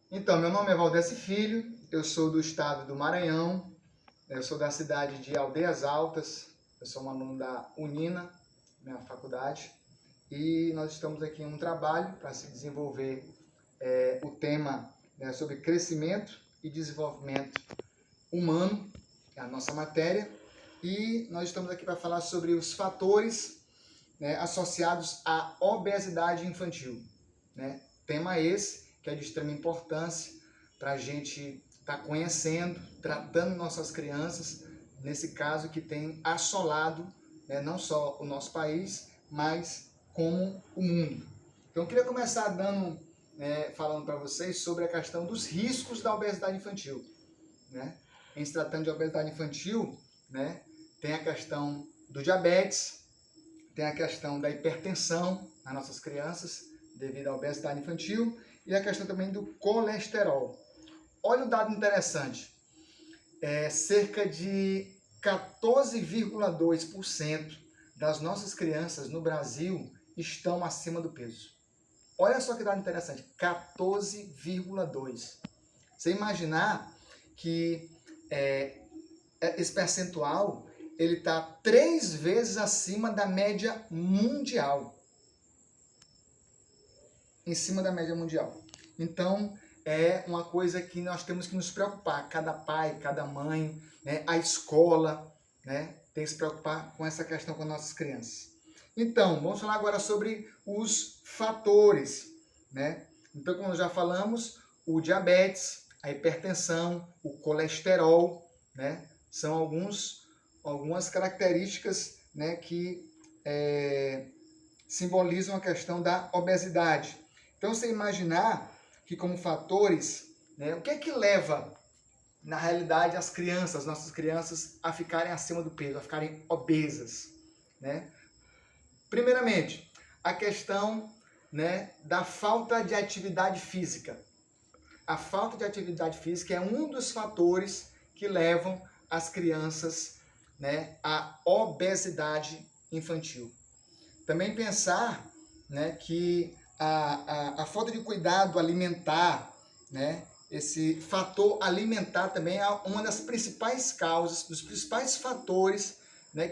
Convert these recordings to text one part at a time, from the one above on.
Então, meu nome é Valdeci Filho, eu sou do estado do Maranhão, eu sou da cidade de Aldeias Altas, eu sou um aluno da UNINA, minha faculdade, e nós estamos aqui em um trabalho para se desenvolver o tema sobre crescimento e desenvolvimento humano, que é a nossa matéria, e nós estamos aqui para falar sobre os fatores associados à obesidade infantil. Tema esse que é de extrema importância para a gente estar conhecendo, tratando nossas crianças, nesse caso que tem assolado não só o nosso país, mas como o mundo. Então eu queria começar falando para vocês sobre a questão dos riscos da obesidade infantil. Em se tratando de obesidade infantil, tem a questão do diabetes, tem a questão da hipertensão nas nossas crianças, devido à obesidade infantil, e a questão também do colesterol. Olha o dado interessante, cerca de 14,2% das nossas crianças no Brasil estão acima do peso. Olha só que dado interessante, 14,2%. Você imaginar que esse percentual ele está 3 vezes acima da média mundial. Em cima da média mundial. Então, é uma coisa que nós temos que nos preocupar. Cada pai, cada mãe, a escola, tem que se preocupar com essa questão com nossas crianças. Então, vamos falar agora sobre os fatores. Então, como já falamos, o diabetes, a hipertensão, o colesterol, são algumas características que simbolizam a questão da obesidade. Então, você imaginar que como fatores, o que é que leva, na realidade, as crianças, nossas crianças, a ficarem acima do peso, a ficarem obesas? Primeiramente, a questão da falta de atividade física. A falta de atividade física é um dos fatores que levam as crianças à obesidade infantil. Também pensar que a falta de cuidado alimentar, esse fator alimentar também é uma das principais causas, dos principais fatores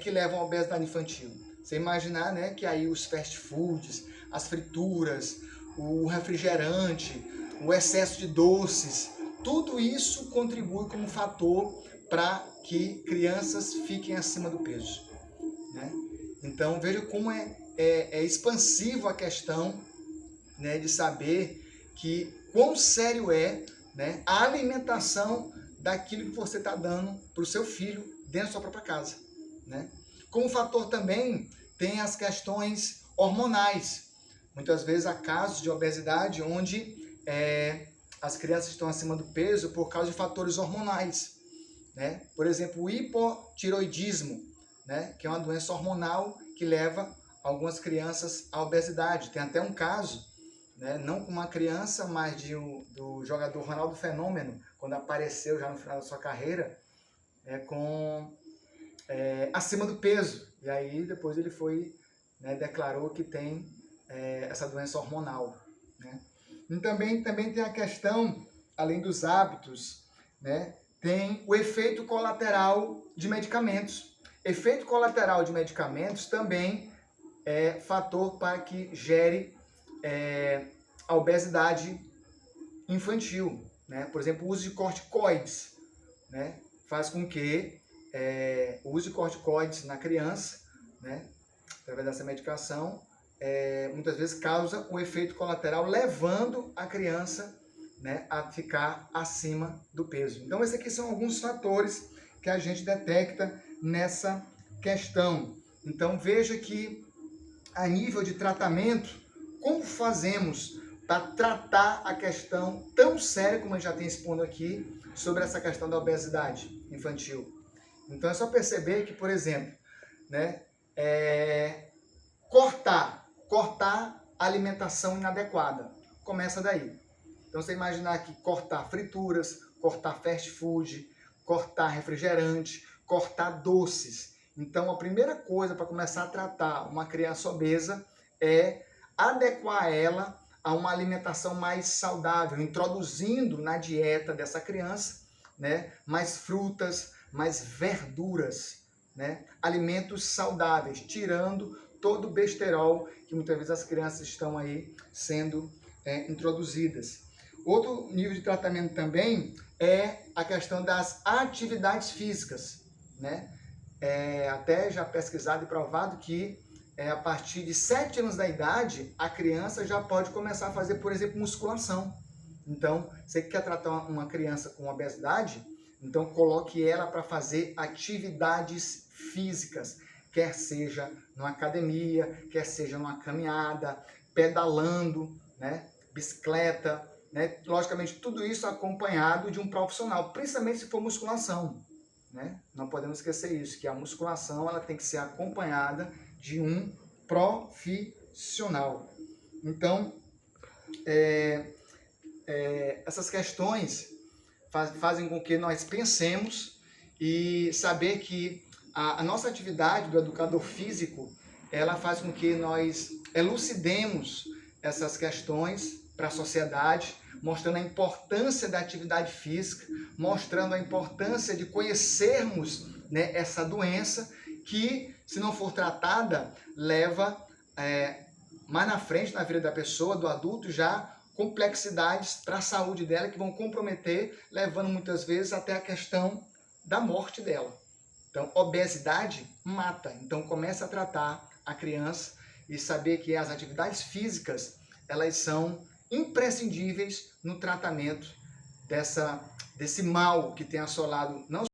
que levam à obesidade infantil. Você imaginar que aí os fast foods, as frituras, o refrigerante, o excesso de doces, tudo isso contribui como fator para que crianças fiquem acima do peso. Então veja como é expansivo a questão de saber que quão sério é a alimentação daquilo que você está dando para o seu filho dentro da sua própria casa. Como fator também tem as questões hormonais. Muitas vezes há casos de obesidade onde as crianças estão acima do peso por causa de fatores hormonais. Por exemplo, o hipotiroidismo, que é uma doença hormonal que leva algumas crianças à obesidade. Tem até um caso, não com uma criança, mas do jogador Ronaldo Fenômeno, quando apareceu já no final da sua carreira, acima do peso. E aí depois ele declarou que tem essa doença hormonal. E também tem a questão, além dos hábitos, tem o efeito colateral de medicamentos. Efeito colateral de medicamentos também é fator para que gere a obesidade infantil. Por exemplo, o uso de corticoides faz com que o uso de corticoides na criança, através dessa medicação, muitas vezes causa um efeito colateral, levando a criança a ficar acima do peso. Então, esses aqui são alguns fatores que a gente detecta nessa questão. Então, veja que, a nível de tratamento, como fazemos para tratar a questão tão séria, como a gente já tem expondo aqui, sobre essa questão da obesidade infantil. Então, é só perceber que, por exemplo, cortar a alimentação inadequada. Começa daí. Então, você imaginar que cortar frituras, cortar fast food, cortar refrigerante, cortar doces. Então, a primeira coisa para começar a tratar uma criança obesa é adequar ela a uma alimentação mais saudável, introduzindo na dieta dessa criança, né, mais frutas, mais verduras, né, alimentos saudáveis, tirando todo o besterol que muitas vezes as crianças estão aí sendo introduzidas. Outro nível de tratamento também é a questão das atividades físicas, né? Até já pesquisado e provado que a partir de 7 anos da idade, a criança já pode começar a fazer, por exemplo, musculação. Então, você que quer tratar uma criança com obesidade, então coloque ela para fazer atividades físicas, quer seja numa academia, quer seja numa caminhada, pedalando, né, bicicleta, né? Logicamente, tudo isso acompanhado de um profissional, principalmente se for musculação, né? Não podemos esquecer isso, que a musculação ela tem que ser acompanhada de um profissional. Então, essas questões fazem com que nós pensemos e saber que a nossa atividade do educador físico, ela faz com que nós elucidemos essas questões para a sociedade, mostrando a importância da atividade física, mostrando a importância de conhecermos, né, essa doença que, se não for tratada, leva mais na frente na vida da pessoa, do adulto, já complexidades para a saúde dela que vão comprometer, levando muitas vezes até a questão da morte dela. Então, obesidade mata. Então, comece a tratar a criança e saber que as atividades físicas, elas são imprescindíveis no tratamento desse mal que tem assolado não